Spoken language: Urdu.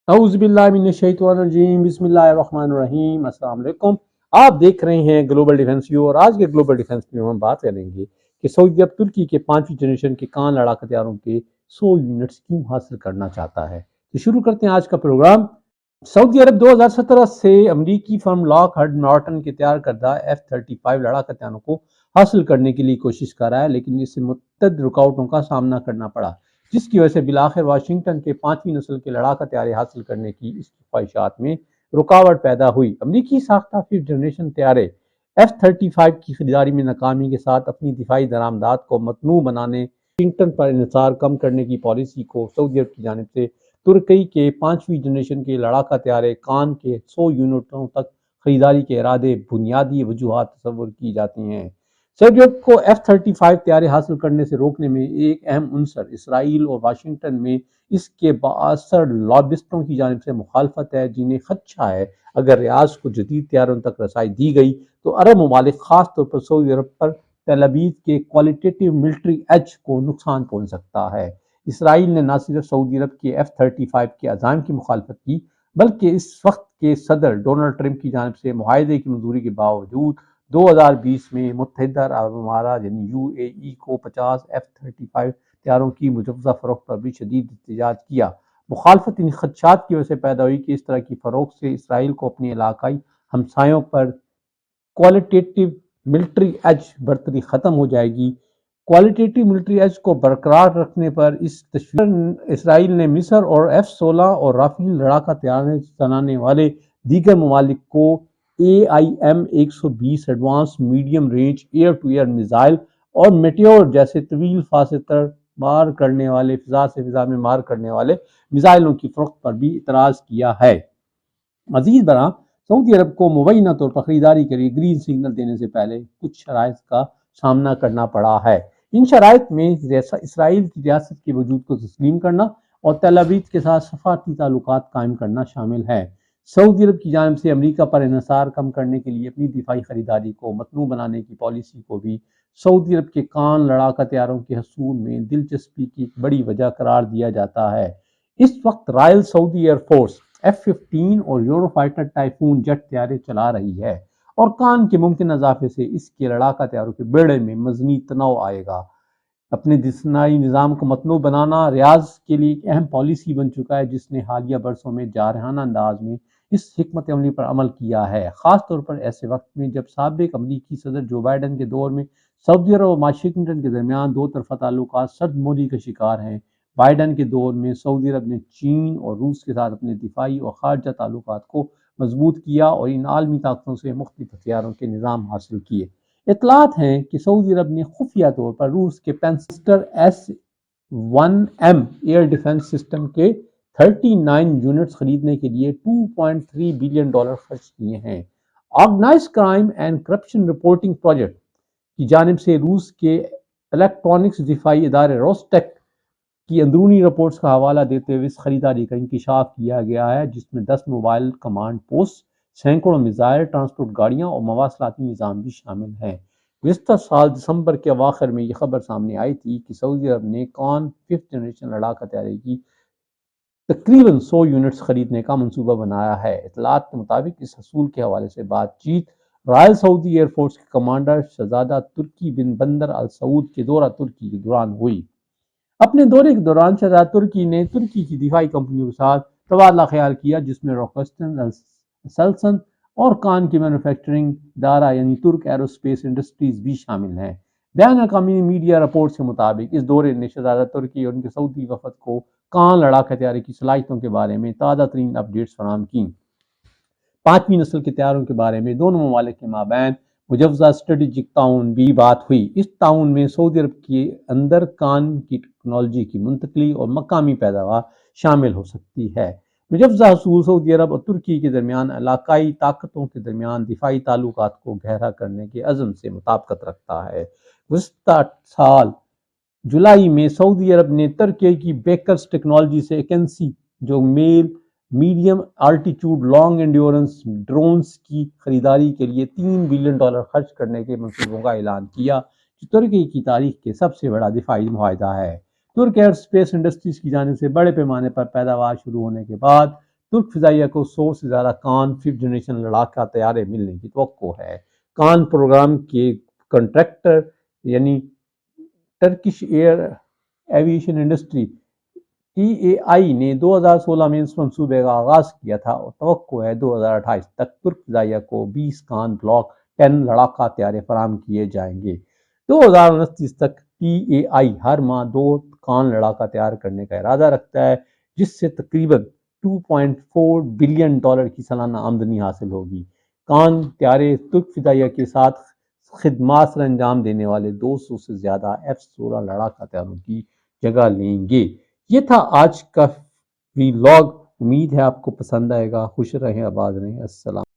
اعوذ باللہ من الشیطان الرجیم، بسم اللہ الرحمن الرحیم۔ السلام علیکم، آپ دیکھ رہے ہیں گلوبل ڈیفنس ویو، اور آج کے گلوبل ڈیفنس ویو میں ہم بات کریں گے کہ سعودی عرب ترکی کے 5ویں جنریشن کے کان لڑاکا ہتھیاروں کے 100 یونٹس کیوں حاصل کرنا چاہتا ہے۔ تو شروع کرتے ہیں آج کا پروگرام۔ سعودی عرب 2017 سے امریکی فرم لاک ہارڈ مارٹن کے تیار کردہ F-35 لڑاکا ہتھیاروں کو حاصل کرنے کے لیے کوشش کر رہا ہے، لیکن اس سے متعدد رکاوٹوں کا سامنا کرنا پڑا، جس کی وجہ سے بالآخر واشنگٹن کے 5ویں نسل کے لڑاکا طیارے حاصل کرنے کی اس کی خواہشات میں رکاوٹ پیدا ہوئی۔ امریکی ساختہ 5th جنریشن طیارے F-35 کی خریداری میں ناکامی کے ساتھ اپنی دفاعی درآمدات کو متنوع بنانے، واشنگٹن پر انحصار کم کرنے کی پالیسی کو سعودی عرب کی جانب سے ترکی کے 5ویں جنریشن کے لڑاکا طیارے کان کے 100 یونٹوں تک خریداری کے ارادے بنیادی وجوہات تصور کی جاتی ہیں۔ سعودی عرب کو F-35 طیارے حاصل کرنے سے روکنے میں ایک اہم عنصر اسرائیل اور واشنگٹن میں اس کے بااثر لابسٹوں کی جانب سے مخالفت ہے، جنہیں خدشہ ہے اگر ریاض کو جدید طیاروں تک رسائی دی گئی تو عرب ممالک، خاص طور پر سعودی عرب پر تل ابیب کے کوالٹیٹیو ملٹری ایج کو نقصان پہنچ سکتا ہے۔ اسرائیل نے نہ صرف سعودی عرب کے F-35 کے عزائم کی مخالفت کی، بلکہ اس وقت کے صدر ڈونلڈ ٹرمپ کی جانب سے معاہدے کی منظوری کے باوجود 2020 میں متحدہ عرب امارات یعنی UAE کو 50 F-35 طیاروں کی مجوزہ فروخت پر بھی شدید احتجاج کیا۔ مخالفت ان خدشات کی وجہ سے پیدا ہوئی کہ اس طرح کی فروخت سے اسرائیل کو اپنے علاقائی ہمسایوں پر کوالٹیٹیو ملٹری ایج برتری ختم ہو جائے گی۔ کوالٹیٹیو ملٹری ایج کو برقرار رکھنے پر اسرائیل نے مصر اور F-16 اور رافیل لڑاکا طیارے چلانے والے دیگر ممالک کو AIM-120 advance medium range air to air missile اور میٹیور جیسے طویل فاصلے تک مار کرنے والے فضا سے فضا میں مار کرنے والے میزائلوں کی فروخت پر بھی اعتراض کیا ہے۔ مزید برآں سعودی عرب کو مبینہ طور پر خریداری کے لیے گرین سگنل دینے سے پہلے کچھ شرائط کا سامنا کرنا پڑا ہے۔ ان شرائط میں اسرائیل کی ریاست کے وجود کو تسلیم کرنا اور تل ابیب کے ساتھ سفارتی تعلقات قائم کرنا شامل ہے۔ سعودی عرب کی جانب سے امریکہ پر انحصار کم کرنے کے لیے اپنی دفاعی خریداری کو متنوع بنانے کی پالیسی کو بھی سعودی عرب کے کان لڑاکا طیاروں کے حصول میں دلچسپی کی ایک بڑی وجہ قرار دیا جاتا ہے۔ اس وقت رائل سعودی ایئر فورس F-15 اور یورو فائٹر ٹائفون جیٹ طیارے چلا رہی ہے، اور کان کے ممکن اضافے سے اس کے لڑاکا طیاروں کے بیڑے میں مزید تنوع آئے گا۔ اپنے صناعی نظام کو متنوع بنانا ریاض کے لیے ایک اہم پالیسی بن چکا ہے، جس نے حالیہ برسوں میں جارحانہ انداز میں اس حکمت عملی پر عمل کیا ہے، خاص طور پر ایسے وقت میں جب سابق امریکی صدر جو بائیڈن کے دور میں سعودی عرب اور واشنگٹن کے درمیان دو طرفہ تعلقات سرد موری کا شکار ہیں۔ بائیڈن کے دور میں سعودی عرب نے چین اور روس کے ساتھ اپنے دفاعی اور خارجہ تعلقات کو مضبوط کیا اور ان عالمی طاقتوں سے مختلف ہتھیاروں کے نظام حاصل کیے۔ اطلاعات ہیں کہ سعودی عرب نے خفیہ طور پر روس کے پینسٹر S-1M ایئر ڈیفنس سسٹم کے 39 یونٹس خریدنے کے لیے $2.3 بلین خرچ کیے ہیں۔ Organised crime and corruption reporting project کی جانب سے روس کے الیکٹرونکس دفاعی ادارے روسٹیک کی اندرونی رپورٹس کا حوالہ دیتے ہوئے اس خریداری کا انکشاف کیا گیا ہے، جس میں 10 موبائل کمانڈ پوسٹ، سینکڑوں میزائل ٹرانسپورٹ گاڑیاں اور مواصلاتی نظام بھی شامل ہیں۔ گزشتہ سال دسمبر کے اواخر میں یہ خبر سامنے آئی تھی کہ سعودی عرب نے کان 5th جنریشن لڑاکا طیارے کی تقریباً 100 یونٹس خریدنے کا منصوبہ بنایا ہے۔ اطلاعات کے مطابق اس حصول کے حوالے سے بات چیت رائل سعودی ایئر فورس کے کمانڈر شہزادہ ترکی بن بندر ال سعود کے دورہ ترکی کے دوران ہوئی۔ اپنے دورے کے دوران شہزادہ ترکی نے ترکی کی دفاعی کمپنیوں کے ساتھ تبادلہ خیال کیا، جس میں راکسٹن اسلسن اور کان کی مینوفیکچرنگ ادارہ یعنی ترک ایروسپیس انڈسٹریز بھی شامل ہیں۔ بین الاقوامی میڈیا رپورٹس کے مطابق اس دورے نے شہزادہ ترکی اور ان کے سعودی وفد کو کان لڑاکا طیارے کی صلاحیتوں کے بارے میں تازہ ترین اپڈیٹس فراہم کیں۔ 5ویں نسل کے طیاروں کے بارے میں دونوں ممالک کے مابین مجوزہ اسٹریٹجک تعاون بھی بات ہوئی۔ اس تعاون میں سعودی عرب کے اندر کان کی ٹیکنالوجی کی منتقلی اور مقامی پیداوار شامل ہو سکتی ہے۔ مجوزہ حصول سعودی عرب اور ترکی کے درمیان علاقائی طاقتوں کے درمیان دفاعی تعلقات کو گہرا کرنے کے عزم سے مطابقت رکھتا ہے۔ گزشتہ سال جولائی میں سعودی عرب نے ترکی کی بیکرز ٹیکنالوجی سے ایکنسی جو میڈیم آلٹیٹیوڈ لانگ انڈیورنس ڈرونز کی خریداری کے لیے $3 بلین خرچ کرنے کے منصوبوں کا اعلان کیا، جو ترکی کی تاریخ کے سب سے بڑا دفاعی معاہدہ ہے۔ ترک ایئر اسپیس انڈسٹریز کی جانب سے بڑے پیمانے پر پیداوار شروع ہونے کے بعد ترک فضائیہ کو 100 سے زیادہ کان 5th جنریشن لڑاکا طیارے ملنے کی توقع ہے۔ کان پروگرام کے کنٹریکٹر یعنی Turkish air aviation industry TAI نے 2016 میں اس منصوبے کا آغاز کیا تھا اور توقع ہے 2028 تک ترک فضائیہ کو 20 کان بلاک 10 لڑاکا طیارے فراہم کیے جائیں گے۔ 2029 تک TAI ہر ماہ 2 کان لڑاکا تیار کرنے کا ارادہ رکھتا ہے، جس سے تقریباً $2.4 بلین کی سالانہ آمدنی حاصل ہوگی۔ کان طیارے ترک فضائیہ کے ساتھ خدمات سر انجام دینے والے 200 سے زیادہ F-16 لڑاکا طیاروں کی جگہ لیں گے۔ یہ تھا آج کا ویلاگ، امید ہے آپ کو پسند آئے گا۔ خوش رہیں، آباد رہیں، السلام۔